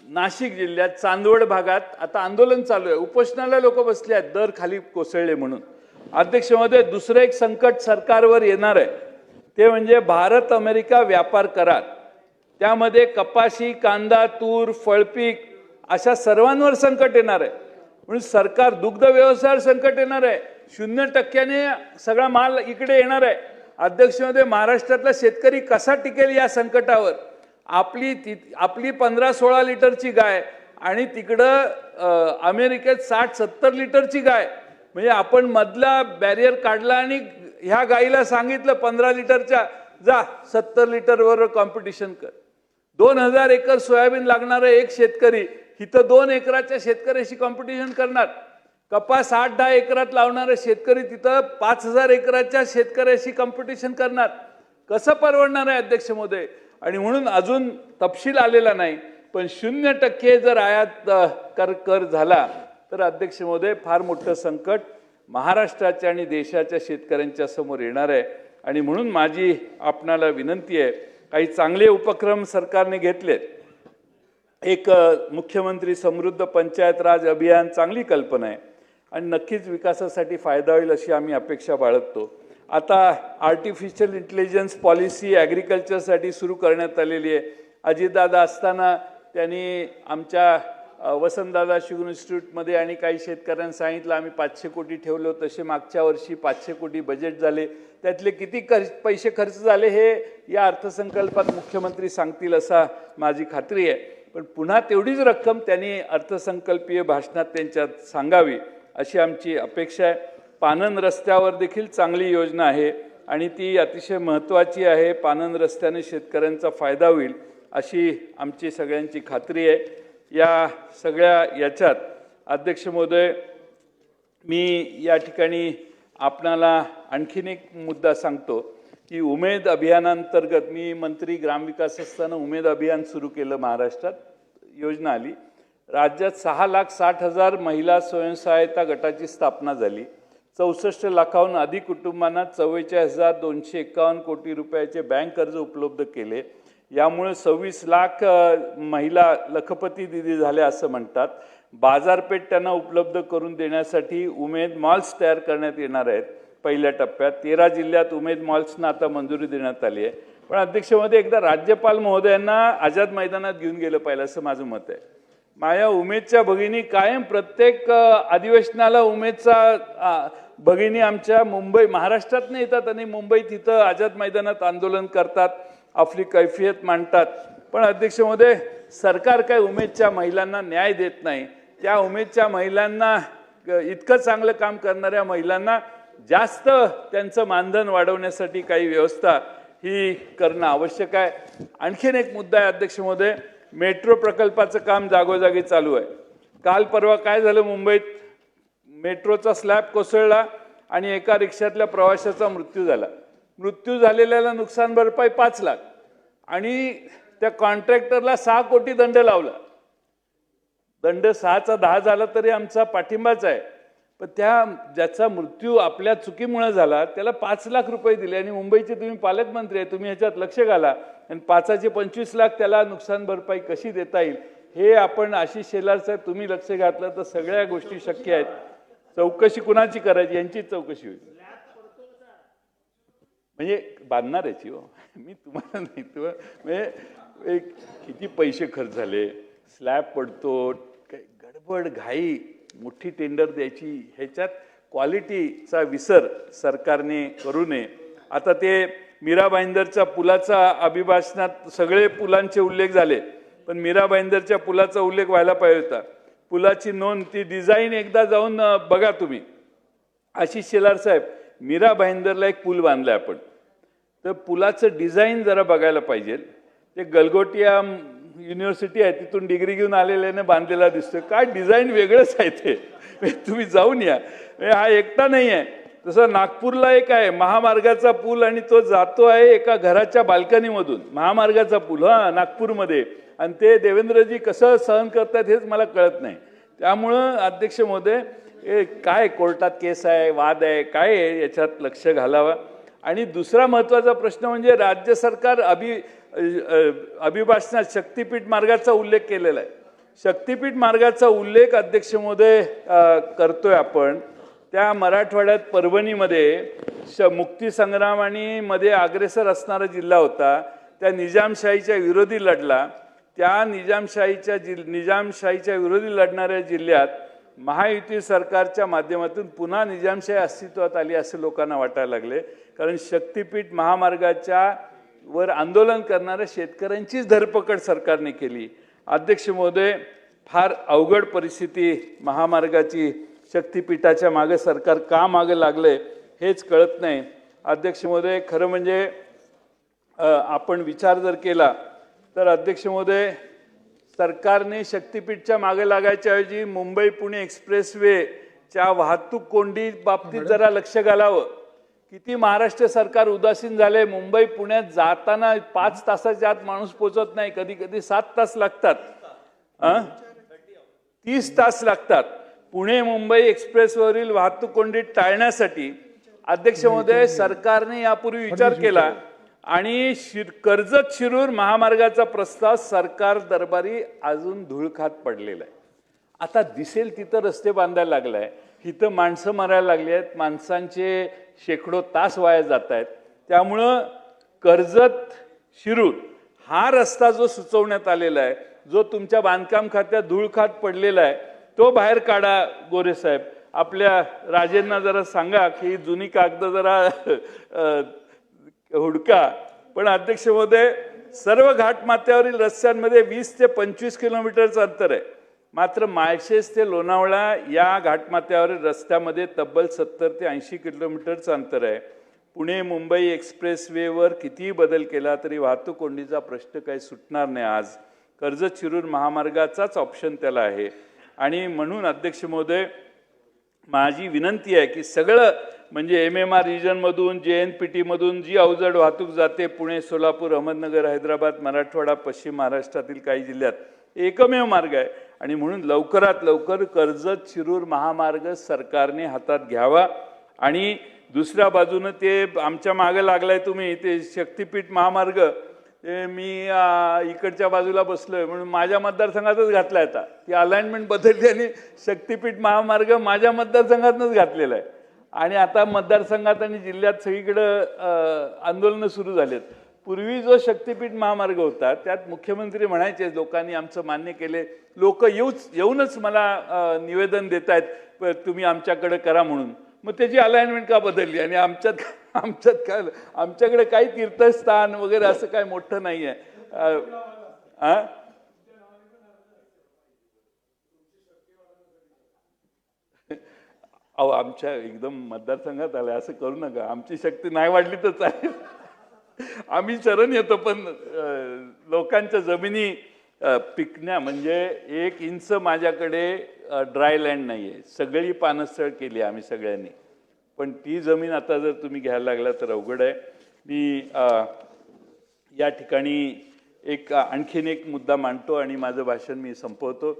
नाशिक जिल्ह्यात चांदवड भागात आता आंदोलन चालू आहे, उपोषणाला लोक बसले आहेत दर खाली कोसळले म्हणून. अध्यक्ष महोदय, दुसरं एक संकट सरकारवर येणार आहे, ते म्हणजे भारत अमेरिका व्यापार करार. त्यामध्ये कपाशी, कांदा, तूर, फळपीक अशा सर्वांवर संकट येणार आहे. म्हणून सरकार दुग्ध व्यवसायावर संकट येणार आहे. 0% सगळा माल इकडे येणार आहे. अध्यक्ष महोदय, महाराष्ट्रातला शेतकरी कसा टिकेल या संकटावर? आपली 15-16 लिटरची गाय आणि तिकडं अमेरिकेत 60-70 लिटरची गाय. म्हणजे आपण मधला बॅरियर काढला आणि ह्या गाईला सांगितलं 15 लिटरच्या, जा 70 लिटरवर कॉम्पिटिशन कर. 2,000 एकर सोयाबीन लागणारा एक शेतकरी इथं 2 एकराच्या शेतकऱ्याशी कॉम्पिटिशन करणार. कपास 8-10 एकरात लावणारा शेतकरी तिथं 5,000 एकराच्या शेतकऱ्याशी कॉम्पिटिशन करणार. कसं परवडणार आहे अध्यक्ष महोदय? आणि म्हणून अजून तपशील आलेला नाही, पण 0% जर आयात कर झाला तर अध्यक्ष महोदय फार मोठं संकट महाराष्ट्राच्या आणि देशाच्या शेतकऱ्यांच्या समोर येणार आहे. आणि म्हणून माझी आपणाला विनंती आहे, काही चांगले उपक्रम सरकारने घेतलेत. एक मुख्यमंत्री समृद्ध पंचायत राज अभियान चांगली कल्पना आहे आणि नक्कीच विकासासाठी फायदा होईल अशी आम्ही अपेक्षा बाळगतो. आता आर्टिफिशियल इंटेलिजन्स पॉलिसी ॲग्रिकल्चरसाठी सुरू करण्यात आलेली आहे. अजितदादा असताना त्यांनी आमच्या वसंतदादा शुगर इन्स्टिट्यूटमध्ये आणि काही शेतकऱ्यांना सांगितलं आम्ही 500 कोटी ठेवलो, तसे मागच्या वर्षी 500 कोटी बजेट झाले. त्यातले किती पैसे खर्च झाले हे या अर्थसंकल्पात मुख्यमंत्री सांगतील असा माझी खात्री आहे. पण पुन्हा तेवढीच रक्कम त्यांनी अर्थसंकल्पीय भाषणात त्यांच्यात सांगावी अशी आमची अपेक्षा आहे. पानन रस्त्यावर देखील चांगली योजना आहे आणि ती अतिशय महत्त्वाची आहे. पानन रस्त्याने शेतकऱ्यांचा फायदा होईल अशी आमची सगळ्यांची खात्री आहे. या सगळ्या याच्यात अध्यक्ष महोदय, मी या ठिकाणी आपणाला आणखीन एक मुद्दा सांगतो की उमेद अभियानांतर्गत मी मंत्री ग्रामविकास असताना उमेद अभियान सुरू केलं. महाराष्ट्रात योजना आली. राज्यात 6,60,000 महिला स्वयंसहायता गटाची स्थापना झाली. 64 लाखाहून अधिक कुटुंबांना 44,251 कोटी रुपयाचे बँक कर्ज उपलब्ध केले. यामुळे 26 लाख महिला लखपती दिदी झाल्या असं म्हणतात. बाजारपेठ त्यांना उपलब्ध करून देण्यासाठी उमेद मॉल्स तयार करण्यात येणार आहेत. पहिल्या टप्प्यात 13 जिल्ह्यात उमेद मॉल्सना आता मंजुरी देण्यात आली आहे. पण अध्यक्षमध्ये एकदा राज्यपाल महोदयांना आझाद मैदानात घेऊन गेलं पाहिजे असं माझं मत आहे. माझ्या उमेदच्या भगिनी कायम प्रत्येक अधिवेशनाला उमेदचा भगिनी आमच्या मुंबई महाराष्ट्रात नाही येतात आणि मुंबईत इथं आझाद मैदानात आंदोलन करतात, आपली कैफियत मांडतात. पण अध्यक्षमध्ये सरकार काय उमेदच्या महिलांना न्याय देत नाही. त्या उमेदच्या महिलांना इतकं चांगलं काम करणाऱ्या महिलांना जास्त त्यांचं मानधन वाढवण्यासाठी काही व्यवस्था ही करणं आवश्यक आहे. आणखीन एक मुद्दा आहे अध्यक्ष महोदय, मेट्रो प्रकल्पाचं काम जागोजागी चालू आहे. काल परवा काय झालं, मुंबईत मेट्रोचा स्लॅब कोसळला आणि एका रिक्षातल्या प्रवाशाचा मृत्यू झाला. मृत्यू झालेल्याला नुकसान भरपाई 5 लाख आणि त्या कॉन्ट्रॅक्टरला 6 कोटी दंड लावला. दंड 6चा 10 झाला तरी आमचा पाठिंबाच आहे. पण ज्याचा मृत्यू आपल्या चुकीमुळे झाला त्याला 5 लाख रुपये दिले आणि मुंबईचे तुम्ही पालकमंत्री आहे, तुम्ही ह्याच्यात लक्ष घाला आणि 5चे 25 लाख त्याला नुकसान भरपाई कशी देता येईल हे आपण आशिष शेलार साहेब तुम्ही लक्ष घातलं तर सगळ्या गोष्टी शक्य आहेत. चौकशी कुणाची करायची यांची चौकशी होईल. म्हणजे बांधणार याची हो मी तुम्हाला नाही म्हणजे किती पैसे खर्च झाले, स्लॅब पडतो, काही गडबड घाई, मोठी टेंडर द्यायची, ह्याच्यात क्वालिटीचा विसर सरकारने करू नये. आता ते मीरा भाईंदरच्या पुलाचा अभिभाषणात सगळे पुलांचे उल्लेख झाले, पण मीरा भाईंदरच्या पुलाचा उल्लेख व्हायला पाहिजे होता. पुलाची नोंद, ती डिझाईन एकदा जाऊन बघा तुम्ही. आशिष शेलार साहेब, मीरा भाईंदरला एक पूल बांधलाय आपण, तर पुलाचं डिझाईन जरा बघायला पाहिजे. ते गलगोटिया युनिव्हर्सिटी आहे तिथून डिग्री घेऊन आलेल्याने बांधलेला दिसतोय. काय डिझाईन वेगळंच आहे ते, तुम्ही जाऊन या. हा एकटा नाही आहे. तसं नागपूरला एक आहे महामार्गाचा पूल आणि तो जातो आहे एका घराच्या बाल्कनीमधून, महामार्गाचा पूल नागपूरमध्ये. आणि ते देवेंद्रजी कसं सहन करतात हेच मला कळत नाही. त्यामुळं अध्यक्ष महोदय काय कोर्टात केस आहे, वाद आहे, काय आहे, याच्यात लक्ष घालावं. आणि दुसरा महत्त्वाचा प्रश्न म्हणजे राज्य सरकार अभिभाषणात शक्तीपीठ मार्गाचा उल्लेख केलेला आहे. शक्तीपीठ मार्गाचा उल्लेख अध्यक्ष महोदय करतोय आपण. त्या मराठवाड्यात परभणीमध्ये मुक्तीसंग्राम आणि मध्ये अग्रेसर असणारा जिल्हा होता. त्या निजामशाहीच्या विरोधी लढला. त्या निजामशाहीच्या विरोधी लढणाऱ्या जिल्ह्यात महायुती सरकारच्या माध्यमातून पुन्हा निजामशाही अस्तित्वात आली असं लोकांना वाटायला लागले. कारण शक्तीपीठ महामार्गाच्या वर आंदोलन करणाऱ्या शेतकऱ्यांचीच धरपकड सरकारने केली. अध्यक्ष महोदय, फार अवघड परिस्थिती महामार्गाची. शक्तीपीठाच्या मागे सरकार का मागे लागले हेच कळत नाही. अध्यक्ष महोदय, खरं म्हणजे आपण विचार जर केला तर अध्यक्ष महोदय, सरकारने शक्तीपीठच्या मागे लागायच्या ऐवजी मुंबई पुणे एक्सप्रेसवेच्या वाहतूक कोंडी बाबतीत जरा लक्ष घालावं. किती महाराष्ट्र सरकार उदासीन झाले. मुंबई पुण्यात जाताना 5 तासाच्या आत माणूस पोहोचत नाही, कधी कधी 7 तास लागतात, 30 तास लागतात. पुणे मुंबई एक्सप्रेसवरील वाहतूक कोंडी टाळण्यासाठी अध्यक्ष महोदय सरकारने यापूर्वी विचार केला आणि कर्जत शिरूर महामार्गाचा प्रस्ताव सरकार दरबारी अजून धूळखात पडलेला आहे. आता दिसेल तिथं रस्ते बांधायला लागलाय, इथं माणसं मरायला लागली आहेत, माणसांचे शेकडो तास वाया जात आहेत. त्यामुळं कर्जत शिरूर हा रस्ता जो सुचवण्यात आलेला आहे, जो तुमच्या बांधकाम खात्यात धूळखात पडलेला आहे, तो बाहेर काढा. गोरे साहेब, आपल्या राजेंना जरा सांगा की जुनी कागद जरा हुडका. पण अध्यक्ष महोदय, सर्व घाटमाथ्यावरील रस्त्यांमध्ये 20 ते 25 किलोमीटरचं अंतर आहे. मात्र माळशेज ते लोणावळा या घाटमाथ्यावरील रस्त्यामध्ये तब्बल 70 ते 80 किलोमीटरचं अंतर आहे. पुणे मुंबई एक्सप्रेसवेवर कितीही बदल केला तरी वाहतूक कोंडीचा प्रश्न काही सुटणार नाही. आज कर्जत शिरूर महामार्गाचाच ऑप्शन त्याला आहे. आणि म्हणून अध्यक्ष महोदय, माझी विनंती आहे की सगळं म्हणजे MMR रिजनमधून JNPT मधून जी अवजड वाहतूक जाते पुणे, सोलापूर, अहमदनगर, हैदराबाद, मराठवाडा, पश्चिम महाराष्ट्रातील काही जिल्ह्यात एकमेव मार्ग आहे. आणि म्हणून लवकरात लवकर कर्जत शिरूर महामार्ग सरकारने हातात घ्यावा आणि दुसऱ्या बाजूनं ते आमच्या मागे लागलाय तुम्ही ते शक्तीपीठ महामार्ग, ते मी इकडच्या बाजूला बसलोय म्हणून माझ्या मतदारसंघातच घातला आता. ती अलाइनमेंट बदलली आणि शक्तीपीठ महामार्ग माझ्या मतदारसंघातच घातलेला आहे. आणि आता मतदारसंघात आणि जिल्ह्यात सगळीकडं आंदोलनं सुरू झालेत. पूर्वी जो शक्तीपीठ महामार्ग होता त्यात मुख्यमंत्री म्हणायचे लोकांनी आमचं मान्य केले, लोक येऊनच मला निवेदन देत आहेत तुम्ही आमच्याकडे करा म्हणून. मग त्याची अलाइनमेंट का बदलली? आणि आमच्याकडे काही तीर्थस्थान वगैरे असं काही मोठं नाही आहे. अहो आमच्या एकदम मतदारसंघात आलं असं करू नका. आमची शक्ती नाही वाढली तर चालेल, आम्ही शरण येतो, पण लोकांच्या जमिनी पिकण्या म्हणजे 1 इंच माझ्याकडे ड्राय लँड नाही आहे, सगळी पानसळ केली आम्ही सगळ्यांनी. पण ती जमीन आता जर तुम्ही घ्यायला लागला तर अवघड आहे. मी या ठिकाणी आणखीन एक मुद्दा मांडतो आणि माझं भाषण मी संपवतो.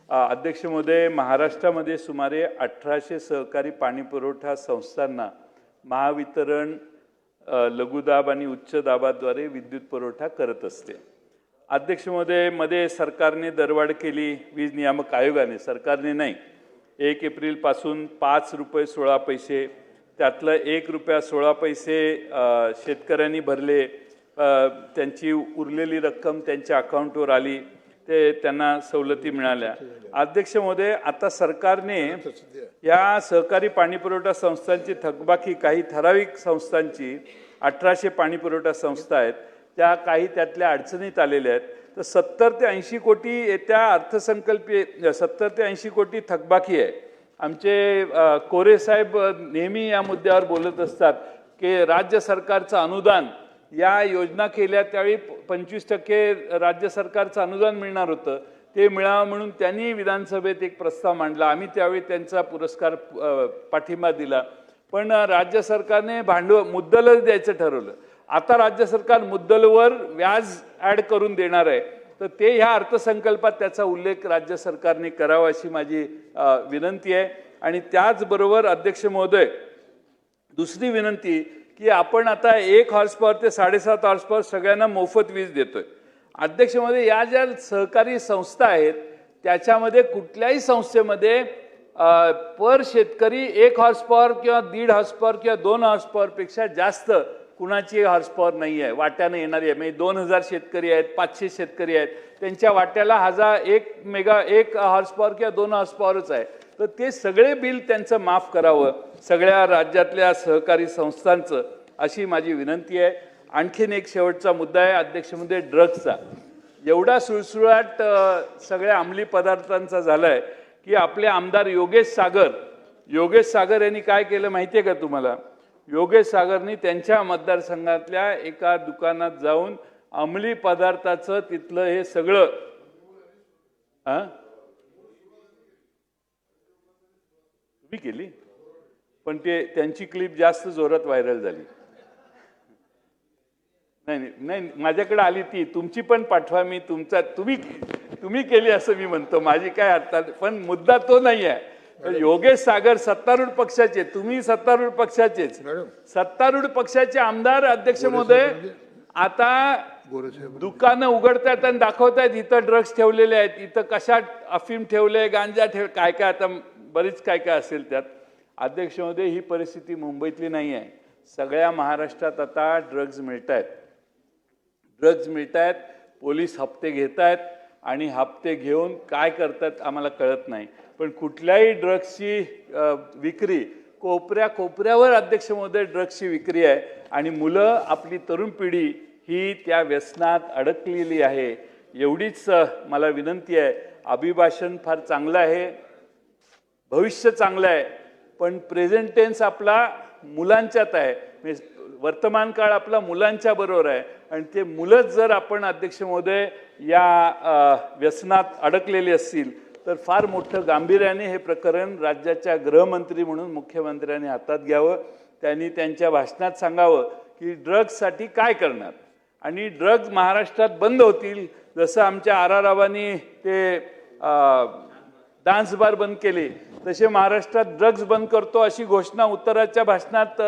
अध्यक्ष महोदय, महाराष्ट्रामध्ये सुमारे 1800 सहकारी पाणी पुरवठा संस्थांना महावितरण लघुदाब आणि उच्च दाबाद्वारे विद्युत पुरवठा करत असते. अध्यक्ष महोदय, मध्ये सरकारने दरवाढ केली, वीज नियामक आयोगाने, सरकारने नाही. 1 एप्रिलपासून 5 रुपये 16 पैसे, त्यातलं 1 रुपया 16 पैसे शेतकऱ्यांनी भरले. त्यांची उरलेली रक्कम त्यांच्या अकाउंटवर आली, ते त्यांना सवलती मिळाल्या. अध्यक्ष महोदय, आता सरकारने या सहकारी पाणी पुरवठा संस्थांची थकबाकी, काही ठराविक संस्थांची 1800 पाणी पुरवठा संस्था आहेत, त्या काही त्यातल्या अडचणीत आलेल्या आहेत. तर 70 ते 80 कोटी येत्या अर्थसंकल्पीय 70 ते 80 कोटी थकबाकी आहे. आमचे कोरे साहेब नेहमी या मुद्द्यावर बोलत असतात की राज्य सरकारचं अनुदान, या योजना केल्या त्यावेळी 25% राज्य सरकारचं अनुदान मिळणार होतं, ते मिळावं म्हणून त्यांनी विधानसभेत एक प्रस्ताव मांडला. आम्ही त्यावेळी त्यांचा पुरस्कार पाठिंबा दिला. पण राज्य सरकारने मुद्दलच द्यायचं ठरवलं. आता राज्य सरकार मुद्दलवर व्याज ॲड करून देणार आहे, तर ते ह्या अर्थसंकल्पात त्याचा उल्लेख राज्य सरकारने करावा अशी माझी विनंती आहे. आणि त्याचबरोबर अध्यक्ष महोदय, दुसरी विनंती की आपण आता 1 हॉर्स पॉवर ते 7.5 हॉर्स पॉवर सगळ्यांना मोफत वीज देतोय. अध्यक्ष महोदय, या ज्या सहकारी संस्था आहेत त्याच्यामध्ये कुठल्याही संस्थेमध्ये पर शेतकरी 1 हॉर्स पॉवर किंवा 1.5 हॉर्स पॉवर किंवा 2 हॉर्स पॉवर पेक्षा जास्त कुणाची हॉर्स पॉवर नाही आहे, वाट्याने येणारी आहे. म्हणजे 2000 शेतकरी आहेत, 500 शेतकरी आहेत, त्यांच्या वाट्याला 1 हॉर्स पॉवर किंवा 2 हॉर्स पॉवरच आहे. तर ते सगळे बिल त्यांचं माफ करावं सगळ्या राज्यातल्या सहकारी संस्थांचं, अशी माझी विनंती आहे. आणखीन एक शेवटचा मुद्दा आहे अध्यक्ष महोदय, ड्रग्सचा. एवढा सुळसुळाट सगळ्या अंमली पदार्थांचा झालाय की आपले आमदार योगेश सागर यांनी काय केलं माहिती आहे का तुम्हाला? योगेश सागरनी त्यांच्या मतदारसंघातल्या एका दुकानात जाऊन अंमली पदार्थाचं तिथलं हे सगळं तुम्ही केली, पण ते त्यांची क्लिप जास्त जोरात व्हायरल झाली. नाही, माझ्याकडे आली ती, तुमची पण पाठवा, मी तुम्ही केली असं मी म्हणतो, माझी काय अर्थात, पण मुद्दा तो नाही आहे. योगेश सागर सत्तारूढ पक्षाचे, तुम्ही सत्तारूढ पक्षाचेच, सत्तारूढ पक्षाचे आमदार अध्यक्ष महोदय आता दुकानं उघडतायत आणि दाखवतायत इथं ड्रग्स ठेवलेले आहेत, इथं कशात अफीम ठेवले, गांजा काय काय, आता बरीच काय काय असेल त्यात. अध्यक्ष महोदय, ही परिस्थिती मुंबईतली नाही आहे, सगळ्या महाराष्ट्रात आता ड्रग्ज मिळत आहेत. पोलीस हप्ते घेत आहेत आणि हप्ते घेऊन काय करतात आम्हाला कळत नाही. पण कुठल्याही ड्रग्सची विक्री कोपऱ्यावर अध्यक्ष महोदय ड्रग्सची विक्री आहे आणि मुलं, आपली तरुण पिढी ही त्या व्यसनात अडकलेली आहे. एवढीच मला विनंती आहे. अभिभाषण फार चांगलं आहे, भविष्य चांगलं आहे, पण प्रेझेंट टेन्स आपला मुलांच्यात आहे, वर्तमान काळ आपला मुलांच्या बरोबर आहे. आणि ते मुलंच जर आपण अध्यक्ष महोदय या व्यसनात अडकलेली असतील तर फार मोठं गांभीर्याने हे प्रकरण राज्याच्या गृहमंत्री म्हणून मुख्यमंत्र्यांनी हातात घ्यावं. त्यांनी त्यांच्या भाषणात सांगावं की ड्रग्जसाठी काय करणार आणि ड्रग्ज महाराष्ट्रात बंद होतील. जसं आमच्या आरारावांनी ते डान्स बार बंद केले, तसे महाराष्ट्रात ड्रग्ज बंद करतो अशी घोषणा उत्तराच्या भाषणात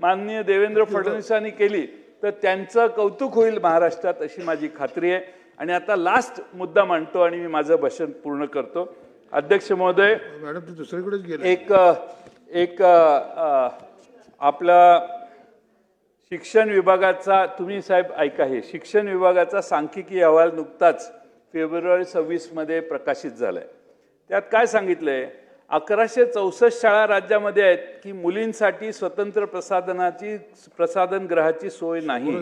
माननीय देवेंद्र फडणवीसांनी केली तर त्यांचं कौतुक होईल महाराष्ट्रात अशी माझी खात्री आहे. आणि आता लास्ट मुद्दा मांडतो आणि मी माझं भाषण पूर्ण करतो. अध्यक्ष महोदय, मॅडम ते दुसरीकडेच गेले. एक आपला शिक्षण विभागाचा, तुम्ही साहेब ऐका, हे शिक्षण विभागाचा सांख्यिकी अहवाल नुकताच फेब्रुवारी 26 मध्ये प्रकाशित झालाय. त्यात काय सांगितलंय, 1164 शाळा राज्यामध्ये आहेत की मुलींसाठी स्वतंत्र प्रसाधनगृहाची सोय नाही.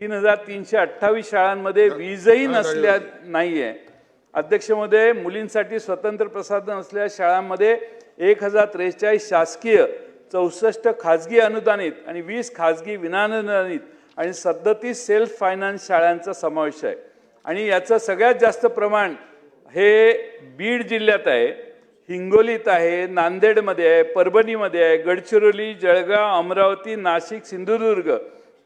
3,328 शाळांमध्ये वीजही नसल्या नाहीये. अध्यक्ष महोदय, मुलींसाठी स्वतंत्र प्रसाधन असलेल्या शाळांमध्ये 1043 शासकीय, 64 खाजगी अनुदानित आणि 20 खाजगी विनानुदानित आणि 37 सेल्फ फायनान्स शाळांचा समावेश आहे. आणि याचं सगळ्यात जास्त प्रमाण हे बीड जिल्ह्यात आहे, हिंगोलीत आहे, नांदेडमध्ये आहे, परभणीमध्ये आहे, गडचिरोली, जळगाव, अमरावती, नाशिक, सिंधुदुर्ग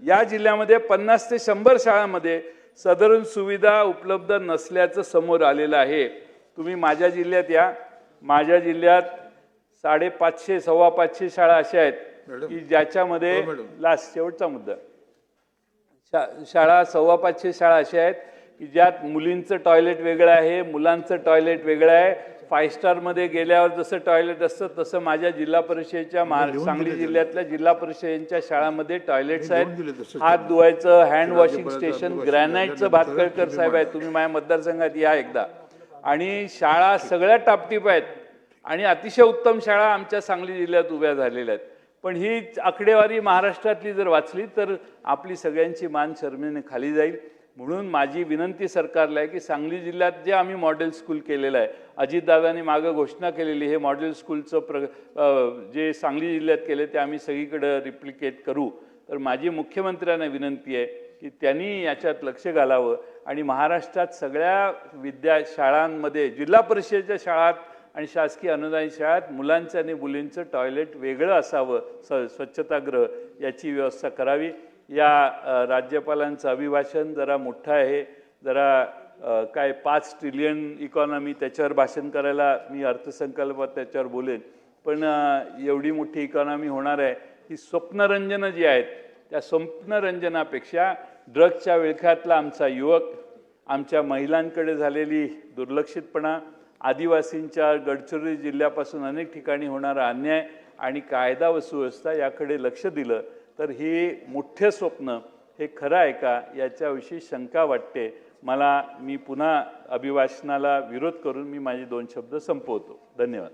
या जिल्ह्यामध्ये 50 ते 100 शाळांमध्ये सदरून सुविधा उपलब्ध नसल्याचं समोर आलेलं आहे. तुम्ही माझ्या जिल्ह्यात या, माझ्या जिल्ह्यात 550 525 शाळा अशा आहेत की ज्याच्यामध्ये लास्ट शेवटचा मुद्दा, शाळा 525 शाळा अशा आहेत की ज्यात मुलींचं टॉयलेट वेगळं आहे, मुलांचं टॉयलेट वेगळं आहे. 5 स्टारमध्ये गेल्यावर जसं टॉयलेट असतं तसं माझ्या जिल्हा परिषदेच्या सांगली जिल्ह्यातल्या जिल्हा परिषदेच्या शाळामध्ये टॉयलेट्स आहेत. हात धुवायचं, हँड वॉशिंग स्टेशन, ग्रॅनाईटचं भातखळकर साहेब आहे, तुम्ही माझ्या मतदारसंघात या एकदा. आणि शाळा सगळ्या टापटीप आहेत आणि अतिशय उत्तम शाळा आमच्या सांगली जिल्ह्यात उभ्या झालेल्या आहेत. पण ही आकडेवारी महाराष्ट्रातली जर वाचली तर आपली सगळ्यांची मान शर्मेने खाली जाईल. म्हणून माझी विनंती सरकारला आहे की सांगली जिल्ह्यात जे आम्ही मॉडेल स्कूल केलेलं आहे, अजितदादांनी मागं घोषणा केलेली, हे मॉडेल स्कूलचं जे सांगली जिल्ह्यात केले ते आम्ही सगळीकडे रिप्लिकेट करू. तर माझी मुख्यमंत्र्यांना विनंती आहे की त्यांनी याच्यात लक्ष घालावं आणि महाराष्ट्रात सगळ्या शाळांमध्ये, जिल्हा परिषदेच्या शाळात आणि शासकीय अनुदानित शाळात मुलांचं आणि मुलींचं टॉयलेट वेगळं असावं, स्वच्छतागृह याची व्यवस्था करावी. या राज्यपालांचं अभिभाषण जरा मोठं आहे, जरा काय 5 ट्रिलियन इकॉनॉमी, त्याच्यावर भाषण करायला मी अर्थसंकल्पात त्याच्यावर बोलेन. पण एवढी मोठी इकॉनॉमी होणार आहे, ही स्वप्नरंजनं जी आहेत त्या स्वप्नरंजनापेक्षा ड्रग्सच्या विळख्यातला आमचा युवक, आमच्या महिलांकडे झालेली दुर्लक्षितपणा, आदिवासींच्या गडचिरोली जिल्ह्यापासून अनेक ठिकाणी होणारा अन्याय आणि कायदा व सुव्यवस्था याकडे लक्ष दिलं तर हे मोठे स्वप्न हे खरं आहे का याच्याविषयी शंका वाटते मला. मी पुन्हा अभिभाषणाला विरोध करून मी माझे 2 शब्द संपवतो. धन्यवाद.